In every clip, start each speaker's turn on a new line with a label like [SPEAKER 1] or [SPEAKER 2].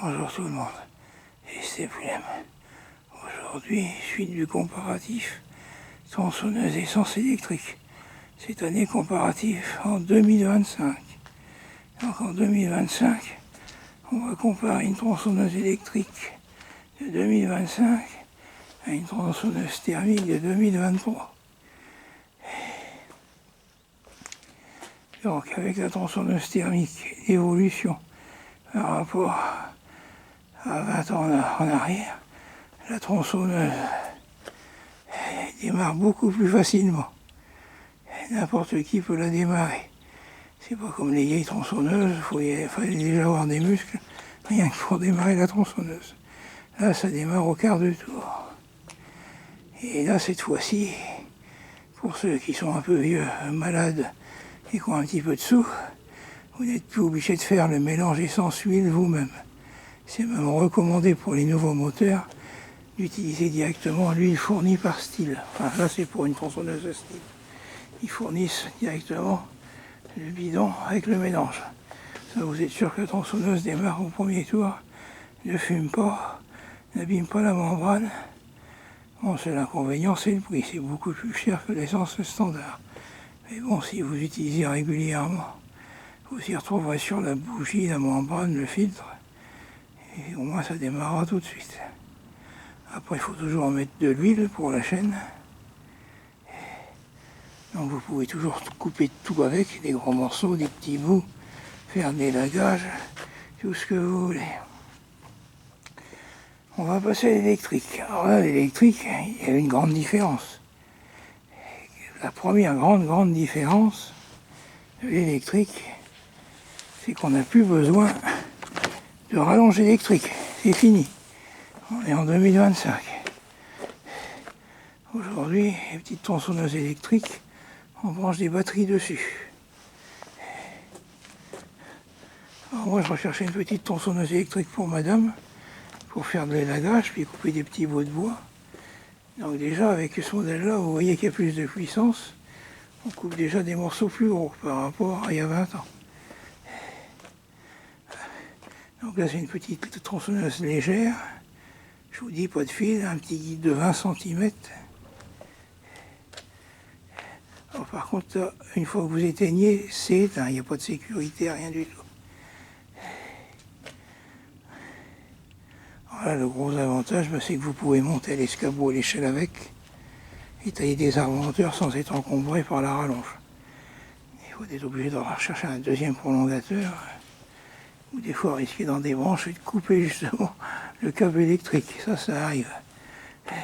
[SPEAKER 1] Bonjour tout le monde, c'est Flemme. Aujourd'hui, suite du comparatif tronçonneuse essence électrique. Cette année comparatif en 2025. Donc en 2025, on va comparer une tronçonneuse électrique de 2025 à une tronçonneuse thermique de 2023. Donc avec la tronçonneuse thermique, l'évolution par rapport à 20 ans en arrière, la tronçonneuse démarre beaucoup plus facilement. N'importe qui peut la démarrer. C'est pas comme les vieilles tronçonneuses, il fallait déjà avoir des muscles, rien que pour démarrer la tronçonneuse. Là, ça démarre au quart de tour. Et là, cette fois-ci, pour ceux qui sont un peu vieux, malades et qui ont un petit peu de sous, vous n'êtes plus obligé de faire le mélange essence-huile vous-même. C'est même recommandé pour les nouveaux moteurs d'utiliser directement l'huile fournie par Stihl. Enfin, là, c'est pour une tronçonneuse de Stihl. Ils fournissent directement le bidon avec le mélange. Ça, vous êtes sûr que la tronçonneuse démarre au premier tour, ne fume pas, n'abîme pas la membrane. Bon, c'est l'inconvénient, c'est le prix. C'est beaucoup plus cher que l'essence standard. Mais bon, si vous utilisez régulièrement, vous y retrouverez sur la bougie, la membrane, le filtre. Et au moins, ça démarrera tout de suite. Après, il faut toujours mettre de l'huile pour la chaîne. Donc vous pouvez toujours couper tout avec, des gros morceaux, des petits bouts, faire des lagages, tout ce que vous voulez. On va passer à l'électrique. Alors là, l'électrique, il y a une grande différence. La première grande différence de l'électrique, c'est qu'on n'a plus besoin de rallonge électrique. C'est fini. On est en 2025. Aujourd'hui, les petites tronçonneuses électriques, on branche des batteries dessus. Alors moi, je recherchais une petite tronçonneuse électrique pour madame, pour faire de l'élagage, puis couper des petits bouts de bois. Donc déjà, avec ce modèle-là, vous voyez qu'il y a plus de puissance. On coupe déjà des morceaux plus gros par rapport à il y a 20 ans. Donc là, c'est une petite tronçonneuse légère. Je vous dis, pas de fil, un petit guide de 20 cm. Alors par contre, là, une fois que vous éteignez, c'est éteint. Il n'y a pas de sécurité, rien du tout. Alors là, le gros avantage, c'est que vous pouvez monter à l'escabeau à l'échelle avec et tailler des arbres sans être encombré par la rallonge. Il faut être obligé de rechercher un deuxième prolongateur, ou des fois risquer dans des branches et de couper justement le câble électrique. Ça arrive.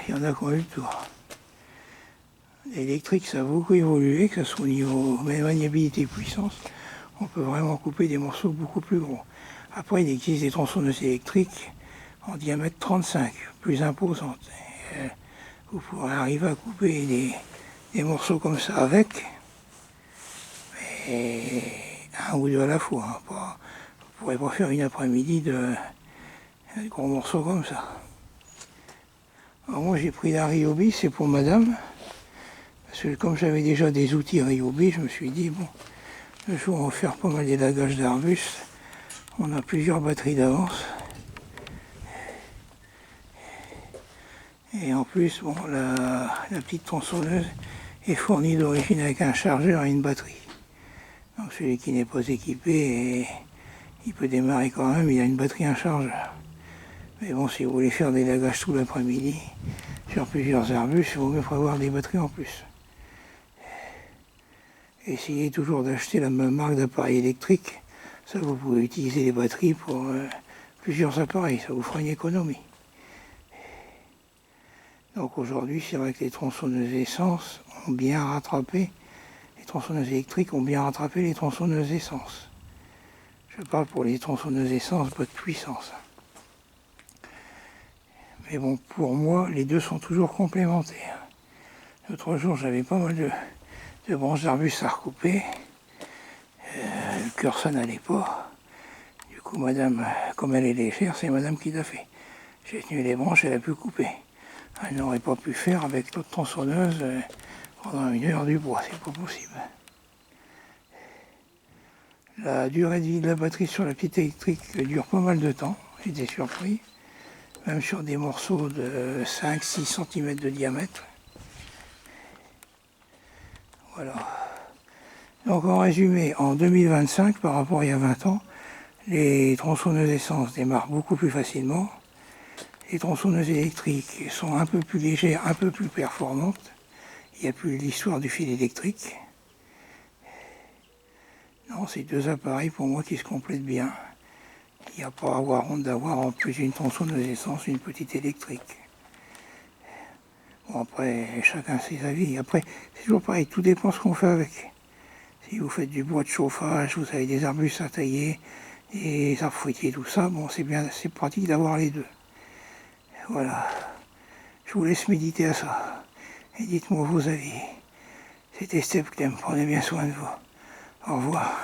[SPEAKER 1] Il y en a qui ont eu le tour. L'électrique, ça a beaucoup évolué, que ce soit au niveau maniabilité et puissance. On peut vraiment couper des morceaux beaucoup plus gros. Après, il existe des tronçonneuses électriques en diamètre 35, plus imposantes. Vous pourrez arriver à couper des morceaux comme ça avec, mais un ou deux à la fois. Hein, vous ne pourrez pas faire une après-midi de gros morceaux comme ça. Alors moi, j'ai pris la Ryobi, c'est pour madame. Parce que comme j'avais déjà des outils Ryobi, je me suis dit, bon, le jour où on va faire pas mal d'élagage d'arbustes, on a plusieurs batteries d'avance. Et en plus, bon, la petite tronçonneuse est fournie d'origine avec un chargeur et une batterie. Donc celui qui n'est pas équipé, il peut démarrer quand même, il a une batterie et un chargeur. Mais bon, si vous voulez faire des lagages tout l'après-midi, sur plusieurs arbustes, il vaut mieux prévoir des batteries en plus. Essayez toujours d'acheter la même marque d'appareil électrique. Ça, vous pouvez utiliser les batteries pour plusieurs appareils, ça vous fera une économie. Donc aujourd'hui, c'est vrai que les tronçonneuses essence ont bien rattrapé, les tronçonneuses électriques ont bien rattrapé les tronçonneuses essence. Je parle pour les tronçonneuses essence, pas de puissance. Mais bon, pour moi, les deux sont toujours complémentaires. L'autre jour, j'avais pas mal de branches d'arbustes à recouper. Le cœur, ça n'allait pas. Du coup, madame, comme elle est légère, c'est madame qui l'a fait. J'ai tenu les branches, elle a pu couper. Elle n'aurait pas pu faire avec l'autre tronçonneuse pendant une heure du bois, c'est pas possible. La durée de vie de la batterie sur la petite électrique dure pas mal de temps. j'ai été surpris. Même sur des morceaux de 5-6 cm de diamètre. Voilà. Donc en résumé, en 2025, par rapport à il y a 20 ans, les tronçonneuses essence démarrent beaucoup plus facilement. Les tronçonneuses électriques sont un peu plus légères, un peu plus performantes. Il n'y a plus l'histoire du fil électrique. Non, c'est deux appareils pour moi qui se complètent bien. Il n'y a pas à avoir honte d'avoir en plus une tronçonneuse essence, une petite électrique. Bon, après, chacun ses avis. Après, c'est toujours pareil, tout dépend ce qu'on fait avec. Si vous faites du bois de chauffage, vous avez des arbustes à tailler, des arbres fruitiers, tout ça, bon, c'est bien, c'est pratique d'avoir les deux. Voilà. Je vous laisse méditer à ça. Et dites-moi vos avis. C'était Step Clem, prenez bien soin de vous. Au revoir.